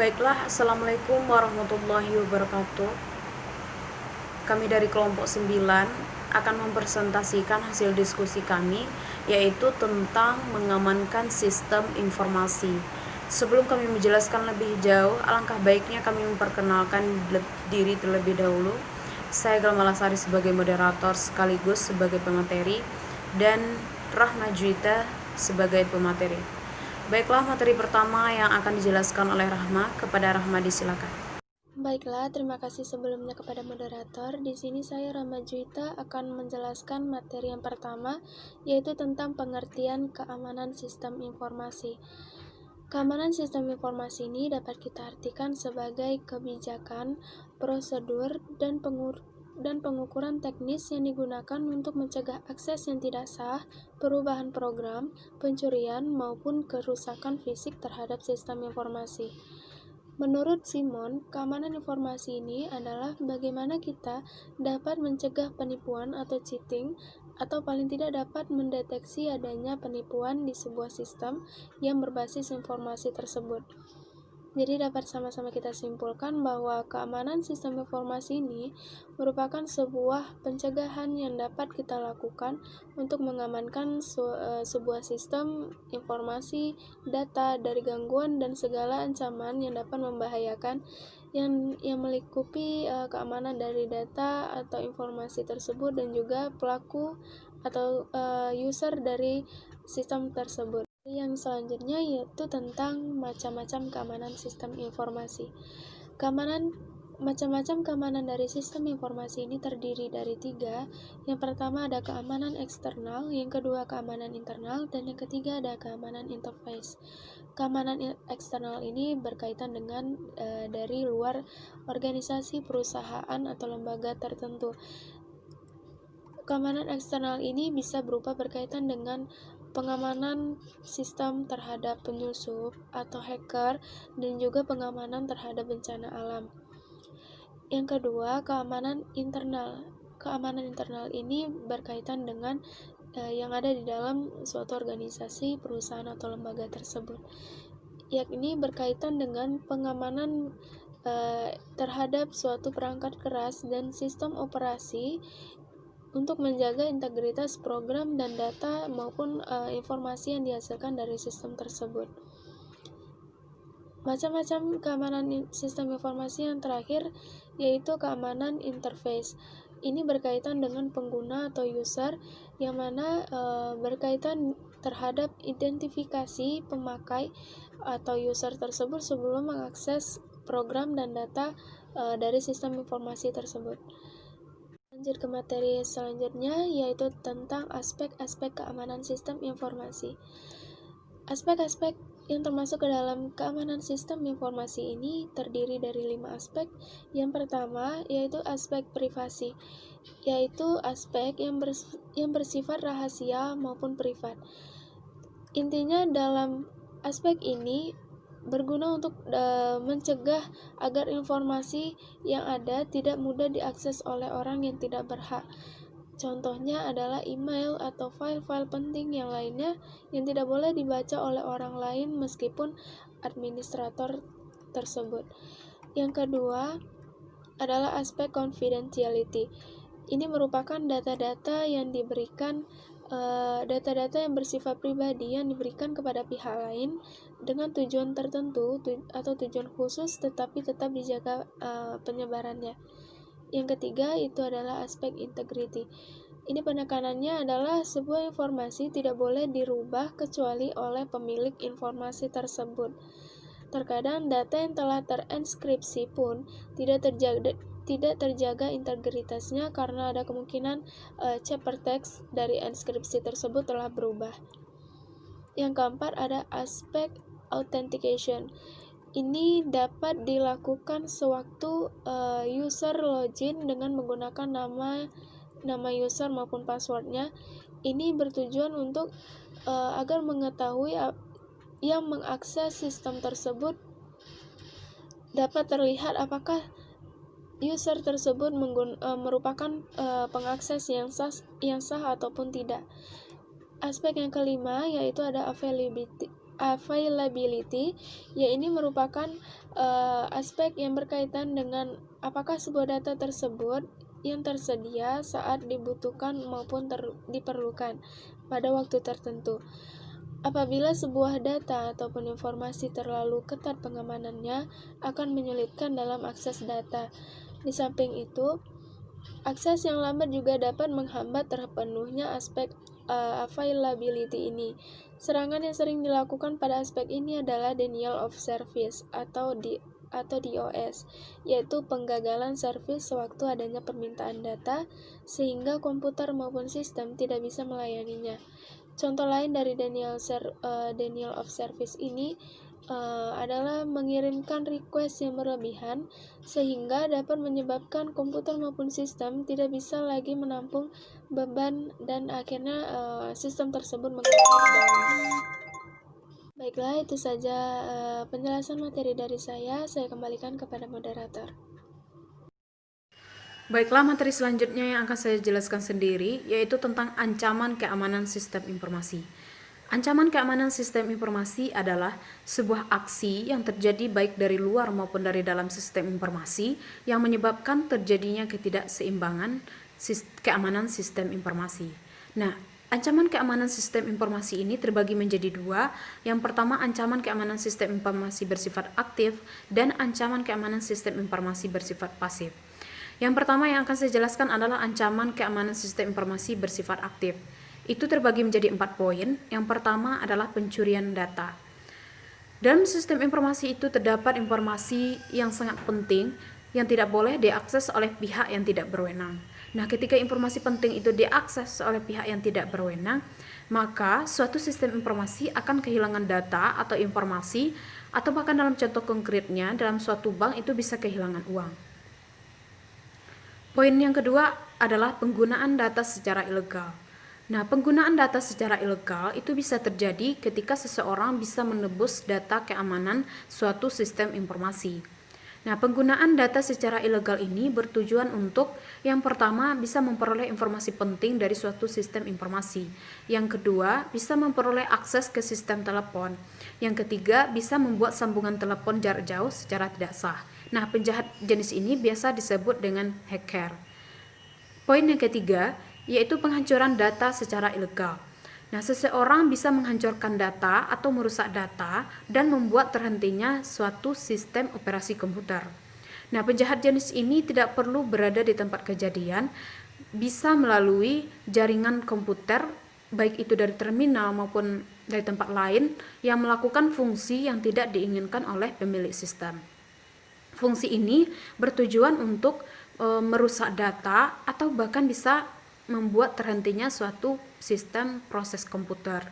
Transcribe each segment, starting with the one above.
Baiklah, Assalamualaikum warahmatullahi wabarakatuh. Kami dari kelompok 9 akan mempresentasikan hasil diskusi kami, yaitu tentang mengamankan sistem informasi. Sebelum kami menjelaskan lebih jauh, alangkah baiknya kami memperkenalkan diri terlebih dahulu. Saya Galmalasari sebagai moderator sekaligus sebagai pemateri, dan Rahma Juwita sebagai pemateri. Baiklah, materi pertama yang akan dijelaskan oleh Rahma. Kepada Rahma disilakan. Baiklah, terima kasih sebelumnya kepada moderator. Di sini saya Rahma Juwita akan menjelaskan materi yang pertama, yaitu tentang pengertian keamanan sistem informasi. Keamanan sistem informasi ini dapat kita artikan sebagai kebijakan, prosedur, dan pengukuran teknis yang digunakan untuk mencegah akses yang tidak sah, perubahan program, pencurian, maupun kerusakan fisik terhadap sistem informasi. Menurut Simon, keamanan informasi ini adalah bagaimana kita dapat mencegah penipuan atau cheating, atau paling tidak dapat mendeteksi adanya penipuan di sebuah sistem yang berbasis informasi tersebut. Jadi dapat sama-sama kita simpulkan bahwa keamanan sistem informasi ini merupakan sebuah pencegahan yang dapat kita lakukan untuk mengamankan sebuah sistem informasi data dari gangguan dan segala ancaman yang dapat membahayakan yang melingkupi keamanan dari data atau informasi tersebut dan juga pelaku atau user dari sistem tersebut. Yang selanjutnya yaitu tentang macam-macam keamanan sistem informasi. Macam-macam keamanan dari sistem informasi ini terdiri dari 3. Yang pertama ada keamanan eksternal, yang kedua keamanan internal, dan yang ketiga ada keamanan interface. Keamanan eksternal ini berkaitan dengan dari luar organisasi, perusahaan, atau lembaga tertentu. Keamanan eksternal ini bisa berupa berkaitan dengan pengamanan sistem terhadap penyusup atau hacker, dan juga pengamanan terhadap bencana alam. Yang kedua, keamanan internal. Keamanan internal ini berkaitan dengan yang ada di dalam suatu organisasi, perusahaan, atau lembaga tersebut, yakni berkaitan dengan pengamanan terhadap suatu perangkat keras dan sistem operasi untuk menjaga integritas program dan data maupun informasi yang dihasilkan dari sistem tersebut. Macam-macam keamanan sistem informasi yang terakhir yaitu keamanan interface. Ini berkaitan dengan pengguna atau user, yang mana berkaitan terhadap identifikasi pemakai atau user tersebut sebelum mengakses program dan data dari sistem informasi tersebut. Lanjut ke materi selanjutnya, yaitu tentang aspek-aspek keamanan sistem informasi. Aspek-aspek yang termasuk ke dalam keamanan sistem informasi ini terdiri dari 5 aspek. Yang pertama yaitu aspek privasi, yaitu aspek yang bersifat rahasia maupun privat. Intinya dalam aspek ini berguna untuk mencegah agar informasi yang ada tidak mudah diakses oleh orang yang tidak berhak. Contohnya adalah email atau file-file penting yang lainnya yang tidak boleh dibaca oleh orang lain meskipun administrator tersebut. Yang kedua adalah aspek confidentiality. Ini merupakan data-data yang diberikan data-data yang bersifat pribadi yang diberikan kepada pihak lain dengan tujuan tertentu atau tujuan khusus, tetapi tetap dijaga penyebarannya. Yang ketiga itu adalah aspek integrity. Ini penekanannya adalah sebuah informasi tidak boleh dirubah kecuali oleh pemilik informasi tersebut. Terkadang data yang telah terenskripsi pun tidak terjaga integritasnya karena ada kemungkinan ciptatext dari enskripsi tersebut telah berubah. Yang keempat ada aspek authentication. Ini dapat dilakukan sewaktu user login dengan menggunakan nama user maupun passwordnya. Ini bertujuan untuk agar mengetahui yang mengakses sistem tersebut dapat terlihat apakah user tersebut merupakan pengakses yang sah ataupun tidak. Aspek yang kelima yaitu ada availability, ini merupakan aspek yang berkaitan dengan apakah sebuah data tersebut yang tersedia saat dibutuhkan maupun diperlukan pada waktu tertentu. Apabila sebuah data ataupun informasi terlalu ketat pengamanannya, akan menyulitkan dalam akses data. Di samping itu, akses yang lambat juga dapat menghambat terpenuhnya aspek availability ini. Serangan yang sering dilakukan pada aspek ini adalah denial of service atau DOS, yaitu penggagalan servis sewaktu adanya permintaan data sehingga komputer maupun sistem tidak bisa melayaninya. Contoh lain dari denial of service ini adalah mengirimkan request yang berlebihan sehingga dapat menyebabkan komputer maupun sistem tidak bisa lagi menampung beban dan akhirnya sistem tersebut mengalami down. Baiklah, itu saja penjelasan materi dari saya kembalikan kepada moderator. Baiklah, materi selanjutnya yang akan saya jelaskan sendiri yaitu tentang ancaman keamanan sistem informasi. Ancaman keamanan sistem informasi adalah sebuah aksi yang terjadi baik dari luar maupun dari dalam sistem informasi yang menyebabkan terjadinya ketidakseimbangan keamanan sistem informasi. Nah, ancaman keamanan sistem informasi ini terbagi menjadi dua. Yang pertama, ancaman keamanan sistem informasi bersifat aktif dan ancaman keamanan sistem informasi bersifat pasif. Yang pertama yang akan saya jelaskan adalah ancaman keamanan sistem informasi bersifat aktif. Itu terbagi menjadi 4 poin. Yang pertama adalah pencurian data. Dalam sistem informasi itu terdapat informasi yang sangat penting yang tidak boleh diakses oleh pihak yang tidak berwenang. Nah, ketika informasi penting itu diakses oleh pihak yang tidak berwenang, maka suatu sistem informasi akan kehilangan data atau informasi, atau bahkan dalam contoh konkretnya, dalam suatu bank itu bisa kehilangan uang. Poin yang kedua adalah penggunaan data secara ilegal. Nah, penggunaan data secara ilegal itu bisa terjadi ketika seseorang bisa menebus data keamanan suatu sistem informasi. Nah, penggunaan data secara ilegal ini bertujuan untuk yang pertama bisa memperoleh informasi penting dari suatu sistem informasi. Yang kedua, bisa memperoleh akses ke sistem telepon. Yang ketiga, bisa membuat sambungan telepon jarak jauh secara tidak sah. Nah, penjahat jenis ini biasa disebut dengan hacker. Poin yang ketiga yaitu penghancuran data secara ilegal. Nah, seseorang bisa menghancurkan data atau merusak data dan membuat terhentinya suatu sistem operasi komputer. Nah, penjahat jenis ini tidak perlu berada di tempat kejadian, bisa melalui jaringan komputer, baik itu dari terminal maupun dari tempat lain, yang melakukan fungsi yang tidak diinginkan oleh pemilik sistem. Fungsi ini bertujuan untuk merusak data atau bahkan bisa membuat terhentinya suatu sistem proses komputer.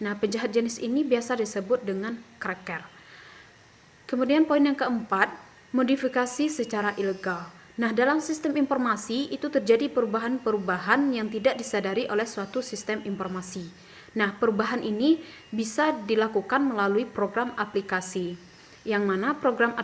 Nah, penjahat jenis ini biasa disebut dengan cracker. Kemudian poin yang keempat, modifikasi secara ilegal. Nah, dalam sistem informasi itu terjadi perubahan-perubahan yang tidak disadari oleh suatu sistem informasi. Nah, perubahan ini bisa dilakukan melalui program aplikasi, yang mana program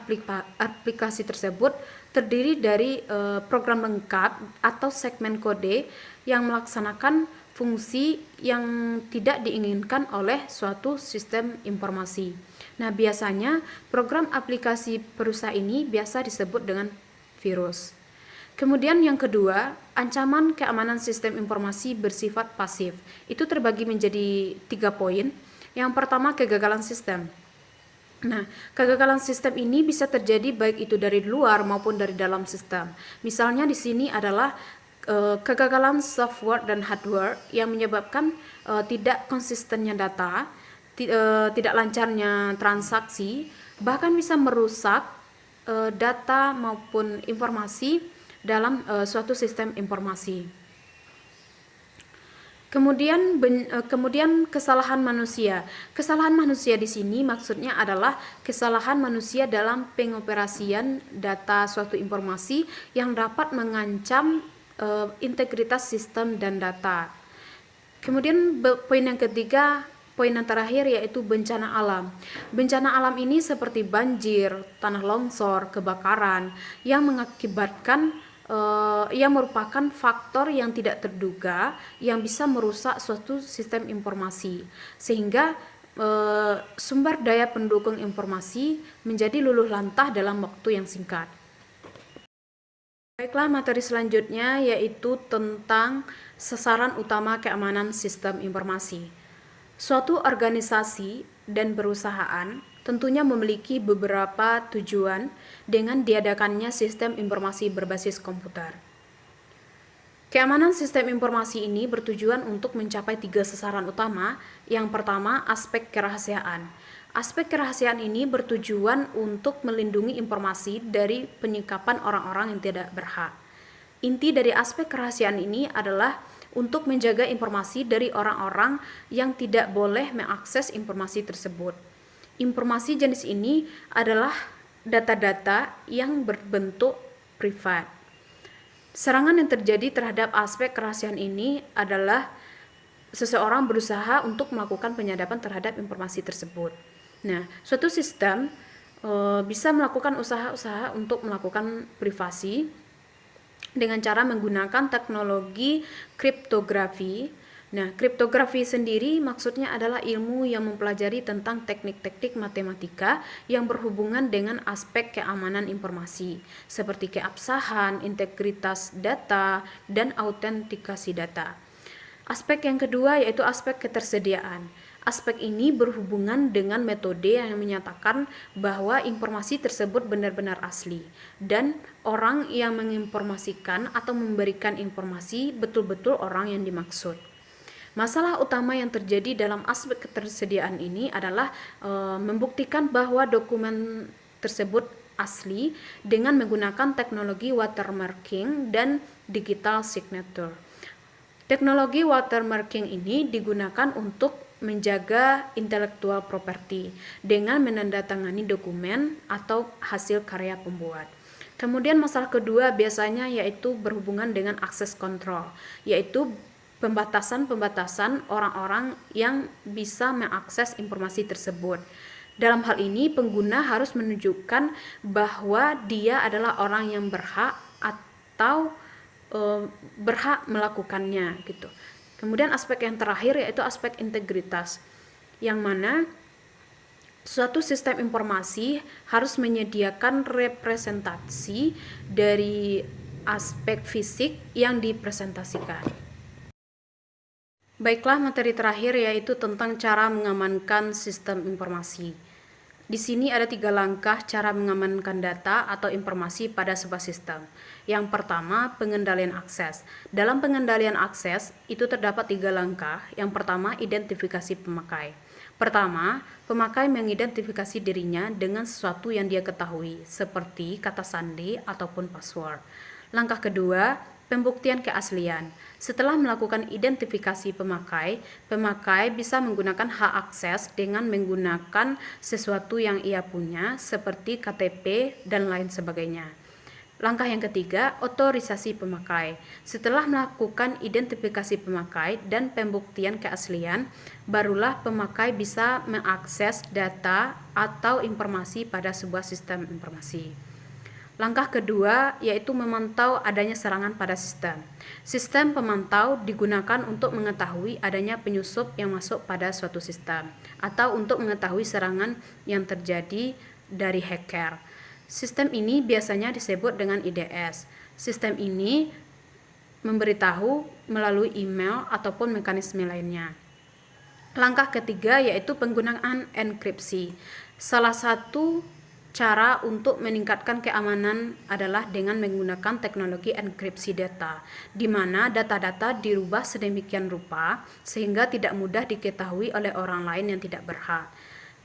aplikasi tersebut terdiri dari program lengkap atau segmen kode yang melaksanakan fungsi yang tidak diinginkan oleh suatu sistem informasi. Nah, biasanya program aplikasi perusahaan ini biasa disebut dengan virus. Kemudian yang kedua, ancaman keamanan sistem informasi bersifat pasif. Itu terbagi menjadi 3 poin. Yang pertama, kegagalan sistem. Nah, kegagalan sistem ini bisa terjadi baik itu dari luar maupun dari dalam sistem. Misalnya di sini adalah kegagalan software dan hardware yang menyebabkan tidak konsistennya data, tidak lancarnya transaksi, bahkan bisa merusak data maupun informasi dalam suatu sistem informasi. Kemudian kesalahan manusia. Kesalahan manusia di sini maksudnya adalah kesalahan manusia dalam pengoperasian data suatu informasi yang dapat mengancam integritas sistem dan data. Kemudian poin yang ketiga, poin yang terakhir yaitu bencana alam. Bencana alam ini seperti banjir, tanah longsor, kebakaran yang mengakibatkan yang merupakan faktor yang tidak terduga yang bisa merusak suatu sistem informasi, sehingga sumber daya pendukung informasi menjadi luluh lantah dalam waktu yang singkat. Baiklah, materi selanjutnya yaitu tentang sasaran utama keamanan sistem informasi. Suatu organisasi dan perusahaan tentunya memiliki beberapa tujuan dengan diadakannya sistem informasi berbasis komputer. Keamanan sistem informasi ini bertujuan untuk mencapai 3 sasaran utama. Yang pertama, aspek kerahasiaan. Aspek kerahasiaan ini bertujuan untuk melindungi informasi dari penyikapan orang-orang yang tidak berhak. Inti dari aspek kerahasiaan ini adalah untuk menjaga informasi dari orang-orang yang tidak boleh mengakses informasi tersebut. Informasi jenis ini adalah data-data yang berbentuk privat. Serangan yang terjadi terhadap aspek kerahasiaan ini adalah seseorang berusaha untuk melakukan penyadapan terhadap informasi tersebut. Nah, suatu sistem bisa melakukan usaha-usaha untuk melakukan privasi dengan cara menggunakan teknologi kriptografi. Nah, kriptografi sendiri maksudnya adalah ilmu yang mempelajari tentang teknik-teknik matematika yang berhubungan dengan aspek keamanan informasi, seperti keabsahan, integritas data, dan autentikasi data. Aspek yang kedua yaitu aspek ketersediaan. Aspek ini berhubungan dengan metode yang menyatakan bahwa informasi tersebut benar-benar asli, dan orang yang menginformasikan atau memberikan informasi betul-betul orang yang dimaksud. Masalah utama yang terjadi dalam aspek ketersediaan ini adalah membuktikan bahwa dokumen tersebut asli dengan menggunakan teknologi watermarking dan digital signature. Teknologi watermarking ini digunakan untuk menjaga intellectual property dengan menandatangani dokumen atau hasil karya pembuat. Kemudian masalah kedua biasanya yaitu berhubungan dengan akses kontrol, yaitu pembatasan orang-orang yang bisa mengakses informasi tersebut. Dalam hal ini, pengguna harus menunjukkan bahwa dia adalah orang yang berhak atau berhak melakukannya gitu. Kemudian aspek yang terakhir yaitu aspek integritas, yang mana suatu sistem informasi harus menyediakan representasi dari aspek fisik yang dipresentasikan. Baiklah, materi terakhir yaitu tentang cara mengamankan sistem informasi. Di sini ada 3 langkah cara mengamankan data atau informasi pada sebuah sistem. Yang pertama, pengendalian akses. Dalam pengendalian akses itu terdapat 3 langkah. Yang pertama, identifikasi pemakai. Pertama, pemakai mengidentifikasi dirinya dengan sesuatu yang dia ketahui, seperti kata sandi ataupun password. Langkah kedua, pembuktian keaslian. Setelah melakukan identifikasi pemakai, pemakai bisa menggunakan hak akses dengan menggunakan sesuatu yang ia punya, seperti KTP dan lain sebagainya. Langkah yang ketiga, otorisasi pemakai. Setelah melakukan identifikasi pemakai dan pembuktian keaslian, barulah pemakai bisa mengakses data atau informasi pada sebuah sistem informasi. Langkah kedua yaitu memantau adanya serangan pada sistem. Sistem pemantau digunakan untuk mengetahui adanya penyusup yang masuk pada suatu sistem atau untuk mengetahui serangan yang terjadi dari hacker. Sistem ini biasanya disebut dengan IDS. Sistem ini memberitahu melalui email ataupun mekanisme lainnya. Langkah ketiga yaitu penggunaan enkripsi. Salah satu cara untuk meningkatkan keamanan adalah dengan menggunakan teknologi enkripsi data, di mana data-data dirubah sedemikian rupa sehingga tidak mudah diketahui oleh orang lain yang tidak berhak.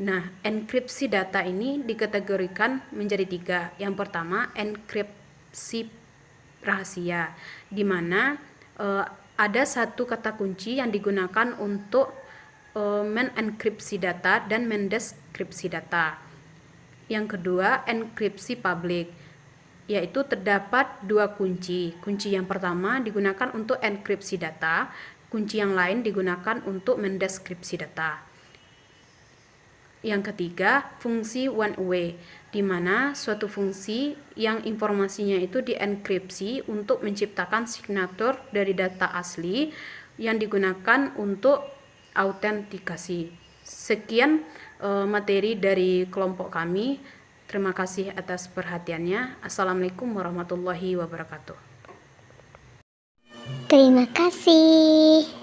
Nah, enkripsi data ini dikategorikan menjadi 3. Yang pertama, enkripsi rahasia, di mana ada satu kata kunci yang digunakan untuk menenkripsi data dan mendeskripsi data. Yang kedua, enkripsi publik, yaitu terdapat 2 kunci. Kunci yang pertama digunakan untuk enkripsi data, kunci yang lain digunakan untuk mendeskripsi data. Yang ketiga, fungsi one way, di mana suatu fungsi yang informasinya itu dienkripsi untuk menciptakan signatur dari data asli yang digunakan untuk autentikasi, Sekian materi dari kelompok kami. Terima kasih atas perhatiannya. Assalamualaikum warahmatullahi wabarakatuh. Terima kasih.